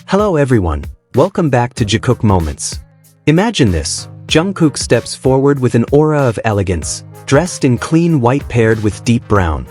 Hello everyone, welcome back to Jikook Moments. Imagine this, Jungkook steps forward with an aura of elegance, dressed in clean white paired with deep brown.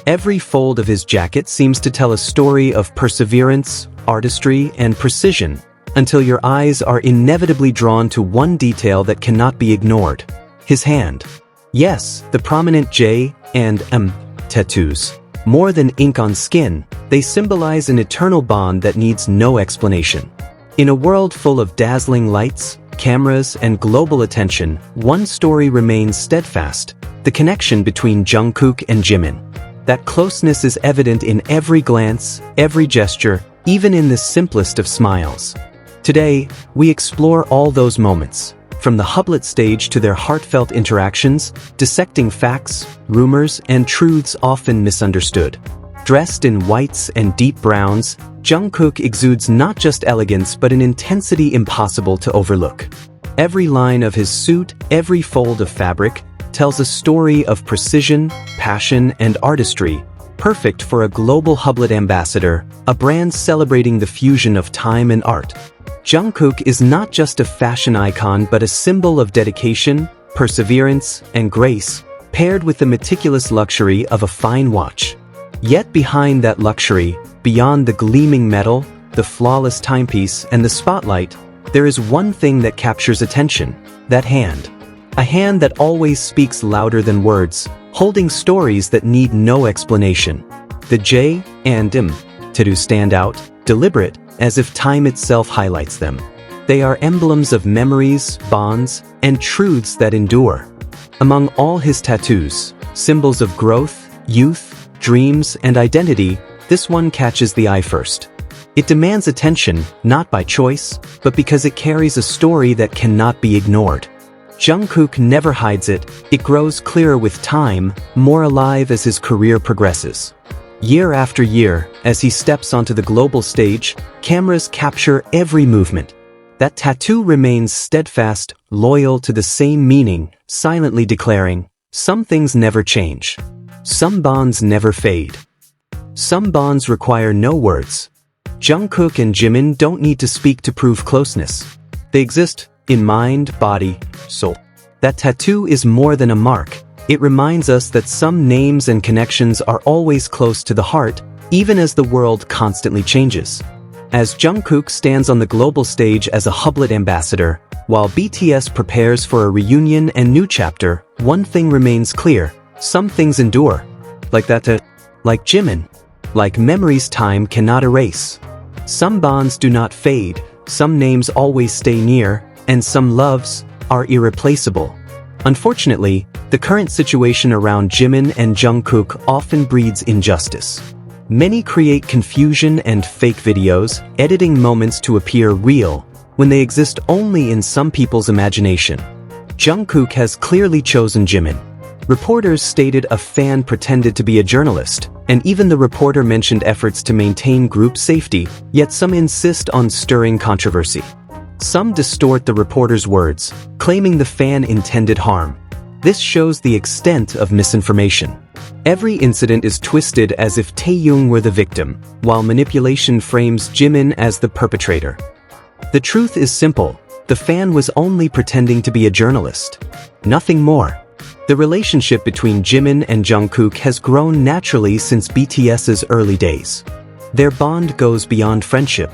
Every fold of his jacket seems to tell a story of perseverance, artistry, and precision, until your eyes are inevitably drawn to one detail that cannot be ignored. His hand. Yes, the prominent J and M tattoos. More than ink on skin, they symbolize an eternal bond that needs no explanation. In a world full of dazzling lights, cameras, and global attention, one story remains steadfast: the connection between Jungkook and Jimin. That closeness is evident in every glance, every gesture, even in the simplest of smiles. Today, we explore all those moments, from the Hublot stage to their heartfelt interactions, dissecting facts, rumors, and truths often misunderstood. Dressed in whites and deep browns, Jungkook exudes not just elegance but an intensity impossible to overlook. Every line of his suit, every fold of fabric, tells a story of precision, passion, and artistry, perfect for a global Hublot ambassador, a brand celebrating the fusion of time and art. Jungkook is not just a fashion icon but a symbol of dedication, perseverance, and grace, paired with the meticulous luxury of a fine watch. Yet behind that luxury, beyond the gleaming metal, the flawless timepiece, and the spotlight, there is one thing that captures attention: that hand. A hand that always speaks louder than words, holding stories that need no explanation. The J and M tattoos stand out, deliberate, as if time itself highlights them. They are emblems of memories, bonds, and truths that endure. Among all his tattoos, symbols of growth, youth, dreams, and identity, this one catches the eye first. It demands attention, not by choice, but because it carries a story that cannot be ignored. Jungkook never hides it, it grows clearer with time, more alive as his career progresses. Year after year, as he steps onto the global stage, cameras capture every movement. That tattoo remains steadfast, loyal to the same meaning, silently declaring, some things never change. Some bonds never fade. Some bonds require no words. Jungkook and Jimin don't need to speak to prove closeness. They exist in mind, body, soul. That tattoo is more than a mark. It reminds us that some names and connections are always close to the heart, even as the world constantly changes. As Jungkook stands on the global stage as a Hublot ambassador, while BTS prepares for a reunion and new chapter, one thing remains clear: some things endure. Like Jimin. Like memories time cannot erase. Some bonds do not fade, some names always stay near, and some loves are irreplaceable. Unfortunately, the current situation around Jimin and Jungkook often breeds injustice. Many create confusion and fake videos, editing moments to appear real, when they exist only in some people's imagination. Jungkook has clearly chosen Jimin. Reporters stated a fan pretended to be a journalist, and even the reporter mentioned efforts to maintain group safety, yet some insist on stirring controversy. Some distort the reporter's words, claiming the fan intended harm. This shows the extent of misinformation. Every incident is twisted as if Taeyong were the victim, while manipulation frames Jimin as the perpetrator. The truth is simple: the fan was only pretending to be a journalist. Nothing more. The relationship between Jimin and Jungkook has grown naturally since BTS's early days. Their bond goes beyond friendship.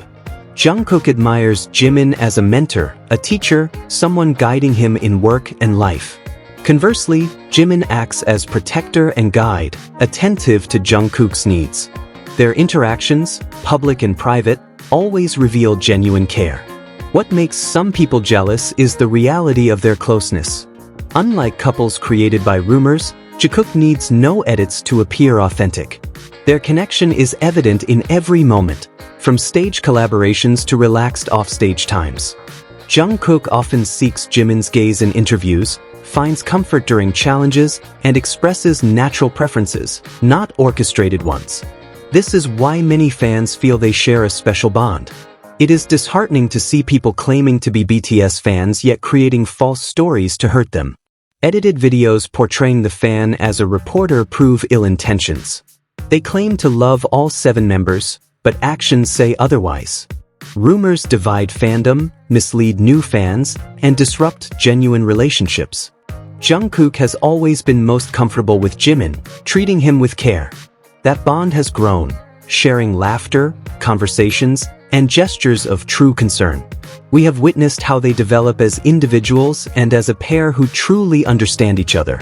Jungkook admires Jimin as a mentor, a teacher, someone guiding him in work and life. Conversely, Jimin acts as protector and guide, attentive to Jungkook's needs. Their interactions, public and private, always reveal genuine care. What makes some people jealous is the reality of their closeness. Unlike couples created by rumors, Jikook needs no edits to appear authentic. Their connection is evident in every moment, from stage collaborations to relaxed offstage times. Jungkook often seeks Jimin's gaze in interviews, finds comfort during challenges, and expresses natural preferences, not orchestrated ones. This is why many fans feel they share a special bond. It is disheartening to see people claiming to be BTS fans yet creating false stories to hurt them. Edited videos portraying the fan as a reporter prove ill intentions. They claim to love all 7 members, but actions say otherwise. Rumors divide fandom, mislead new fans, and disrupt genuine relationships. Jungkook has always been most comfortable with Jimin, treating him with care. That bond has grown, sharing laughter, conversations, and gestures of true concern. We have witnessed how they develop as individuals and as a pair who truly understand each other.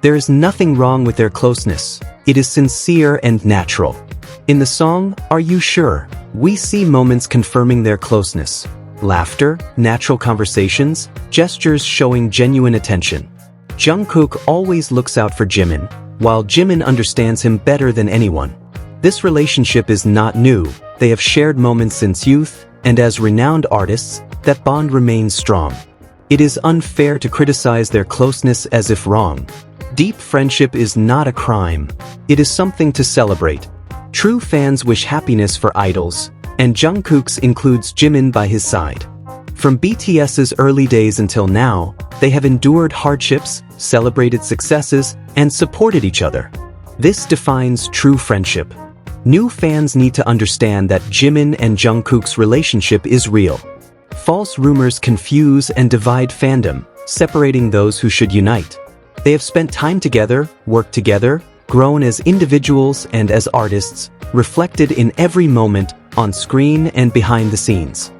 There is nothing wrong with their closeness. It is sincere and natural. In the song, Are You Sure?, we see moments confirming their closeness. Laughter, natural conversations, gestures showing genuine attention. Jungkook always looks out for Jimin, while Jimin understands him better than anyone. This relationship is not new. They have shared moments since youth, and as renowned artists, that bond remains strong. It is unfair to criticize their closeness as if wrong. Deep friendship is not a crime. It is something to celebrate. True fans wish happiness for idols, and Jungkook's includes Jimin by his side. From BTS's early days until now, they have endured hardships, celebrated successes, and supported each other. This defines true friendship. New fans need to understand that Jimin and Jungkook's relationship is real. False rumors confuse and divide fandom, separating those who should unite. They have spent time together, worked together, grown as individuals and as artists, reflected in every moment, on screen and behind the scenes.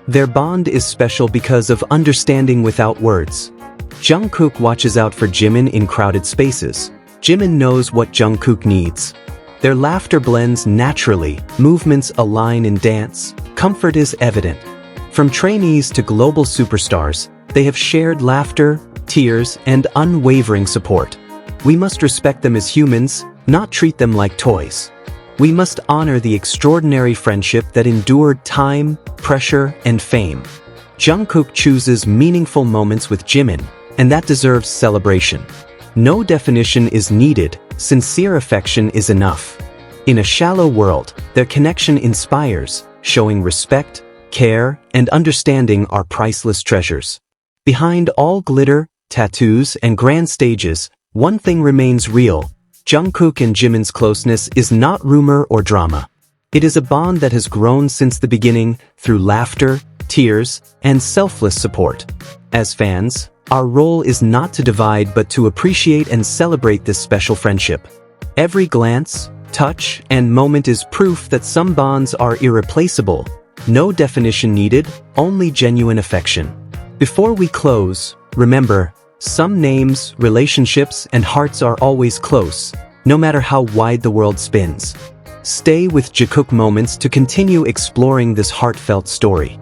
Their bond is special because of understanding without words. Jungkook watches out for Jimin in crowded spaces. Jimin knows what Jungkook needs. Their laughter blends naturally, movements align in dance, comfort is evident. From trainees to global superstars, they have shared laughter, tears, and unwavering support. We must respect them as humans, not treat them like toys. We must honor the extraordinary friendship that endured time, pressure, and fame. Jungkook chooses meaningful moments with Jimin, and that deserves celebration. No definition is needed, sincere affection is enough. In a shallow world, their connection inspires, showing respect, care, and understanding are priceless treasures. Behind all glitter, tattoos, and grand stages, one thing remains real. Jungkook and Jimin's closeness is not rumor or drama. It is a bond that has grown since the beginning through laughter, tears, and selfless support. As fans, our role is not to divide but to appreciate and celebrate this special friendship. Every glance, touch, and moment is proof that some bonds are irreplaceable. No definition needed, only genuine affection. Before we close, remember, some names, relationships, and hearts are always close, no matter how wide the world spins. Stay with Jikook Moments to continue exploring this heartfelt story.